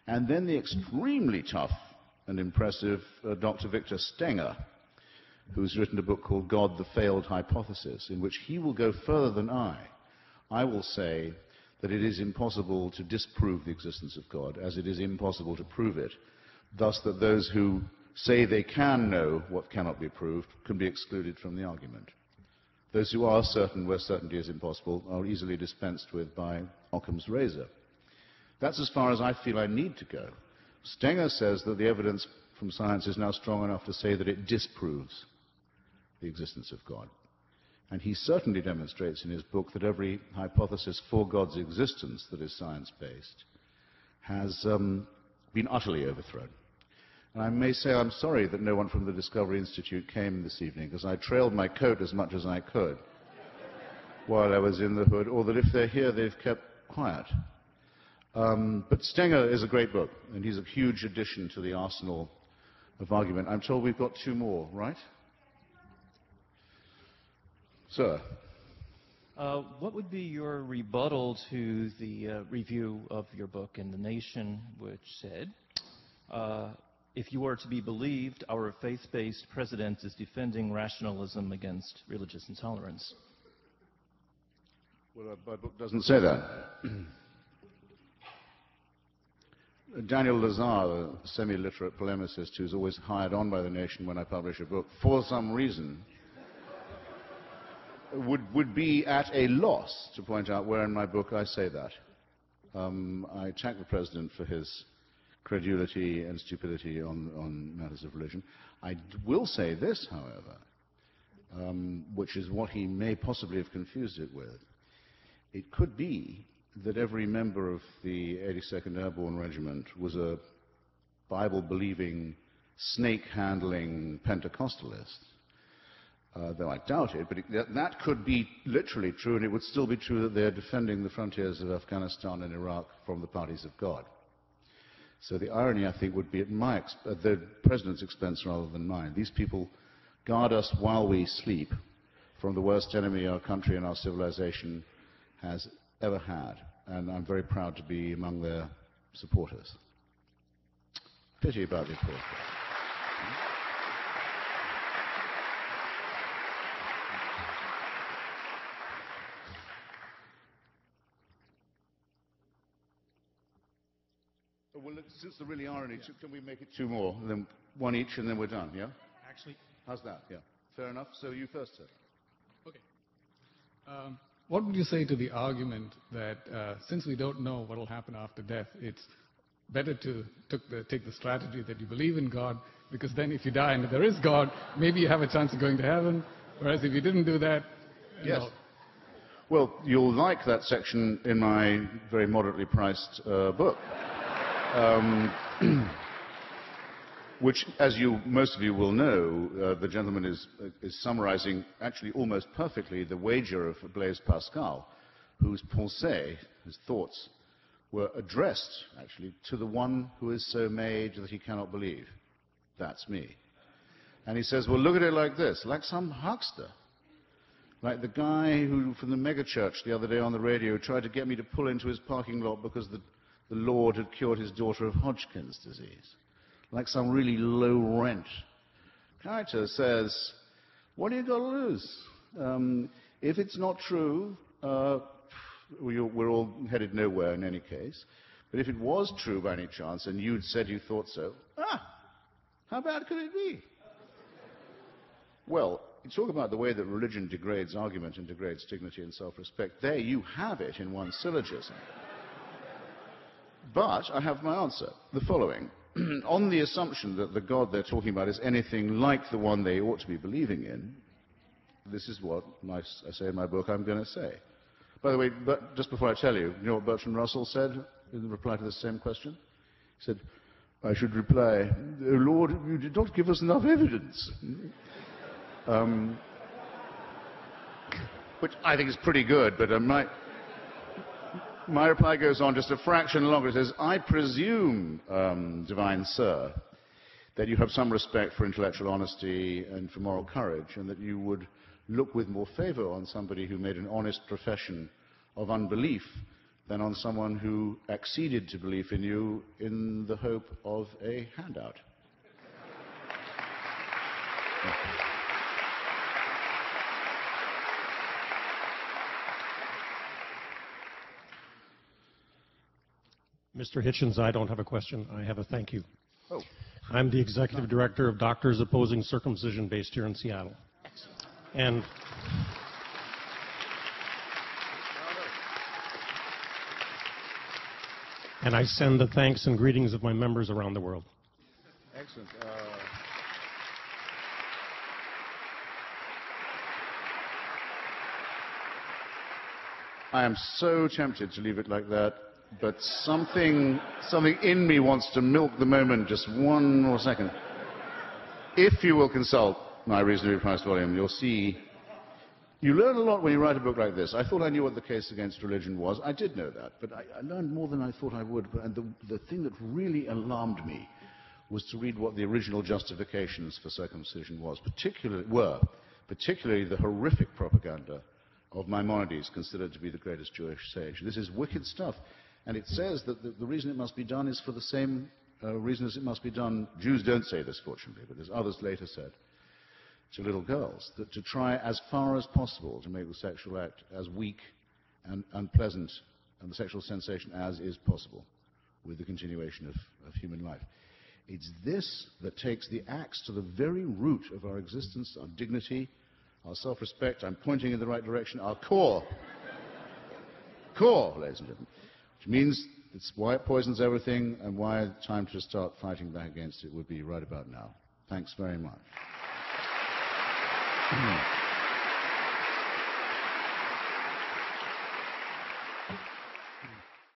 And then the extremely tough and impressive Dr. Victor Stenger, who's written a book called God, the Failed Hypothesis, in which he will go further than I. I will say that it is impossible to disprove the existence of God, as it is impossible to prove it, thus that those who say they can know what cannot be proved can be excluded from the argument. Those who are certain where certainty is impossible are easily dispensed with by Occam's razor. That's as far as I feel I need to go. Stenger says that the evidence from science is now strong enough to say that it disproves the existence of God. And he certainly demonstrates in his book that every hypothesis for God's existence that is science-based has been utterly overthrown. And I may say I'm sorry that no one from the Discovery Institute came this evening, because I trailed my coat as much as I could while I was in the hood, or that if they're here, they've kept quiet. But Stenger is a great book, and he's a huge addition to the arsenal of argument. I'm told we've got two more, right? Sir. What would be your rebuttal to the review of your book in The Nation, which said, if you are to be believed, our faith-based president is defending rationalism against religious intolerance? Well, my book doesn't say that. Daniel Lazar, a semi-literate polemicist who's always hired on by The Nation when I publish a book, for some reason, would be at a loss to point out where in my book I say that. I attack the president for his credulity and stupidity on matters of religion. I will say this, however, which is what he may possibly have confused it with. It could be that every member of the 82nd Airborne Regiment was a Bible-believing, snake-handling Pentecostalist. Though I doubt it, but that could be literally true, and it would still be true that they're defending the frontiers of Afghanistan and Iraq from the parties of God. So the irony, I think, would be at the president's expense rather than mine. These people guard us while we sleep from the worst enemy our country and our civilization has ever had, and I'm very proud to be among their supporters. Pity about the applause. Well, since there really are any, can we make it two more? And then one each, and then we're done, yeah? Actually... How's that? Yeah. Fair enough. So you first, sir. Okay. What would you say to the argument that since we don't know what will happen after death, it's better to take the strategy that you believe in God, because then if you die and there is God, maybe you have a chance of going to heaven, whereas if you didn't do that... Yes. Well, you'll like that section in my very moderately priced book. Which, as most of you will know, the gentleman is summarizing actually almost perfectly the wager of Blaise Pascal, whose pensées, his thoughts, were addressed actually to the one who is so made that he cannot believe. That's me. And he says, well, look at it like this, like some huckster. Like the guy who, from the megachurch the other day on the radio, tried to get me to pull into his parking lot because the Lord had cured his daughter of Hodgkin's disease. Like some really low-rent character says, what do you got to lose? If it's not true, we're all headed nowhere in any case. But if it was true by any chance, and you'd said you thought so, how bad could it be? Well, you talk about the way that religion degrades argument and degrades dignity and self-respect. There you have it in one syllogism. But I have my answer, the following. On the assumption that the God they're talking about is anything like the one they ought to be believing in, this is what I say in my book I'm going to say. By the way, but just before I tell you, you know what Bertrand Russell said in reply to the same question? He said, I should reply, oh Lord, you did not give us enough evidence. Which I think is pretty good, but my reply goes on just a fraction longer. It says, I presume, divine sir, that you have some respect for intellectual honesty and for moral courage, and that you would look with more favor on somebody who made an honest profession of unbelief than on someone who acceded to belief in you in the hope of a handout. Mr. Hitchens, I don't have a question. I have a thank you. Oh. I'm the executive director of Doctors Opposing Circumcision based here in Seattle. And I send the thanks and greetings of my members around the world. Excellent. I am so tempted to leave it like that, but something in me wants to milk the moment just one more second. If you will consult my reasonably priced volume, you'll see you learn a lot when you write a book like this. I thought I knew what the case against religion was. I did know that, but I learned more than I thought I would. And the thing that really alarmed me was to read what the original justifications for circumcision particularly the horrific propaganda of Maimonides, considered to be the greatest Jewish sage. This is wicked stuff. And it says that the reason it must be done is for the same reason as it must be done. Jews don't say this, fortunately, but as others later said, to little girls, that to try as far as possible to make the sexual act as weak and unpleasant and the sexual sensation as is possible with the continuation of human life. It's this that takes the axe to the very root of our existence, our dignity, our self-respect. I'm pointing in the right direction, our core, ladies and gentlemen, which means it's why it poisons everything and why the time to start fighting back against it would be right about now. Thanks very much.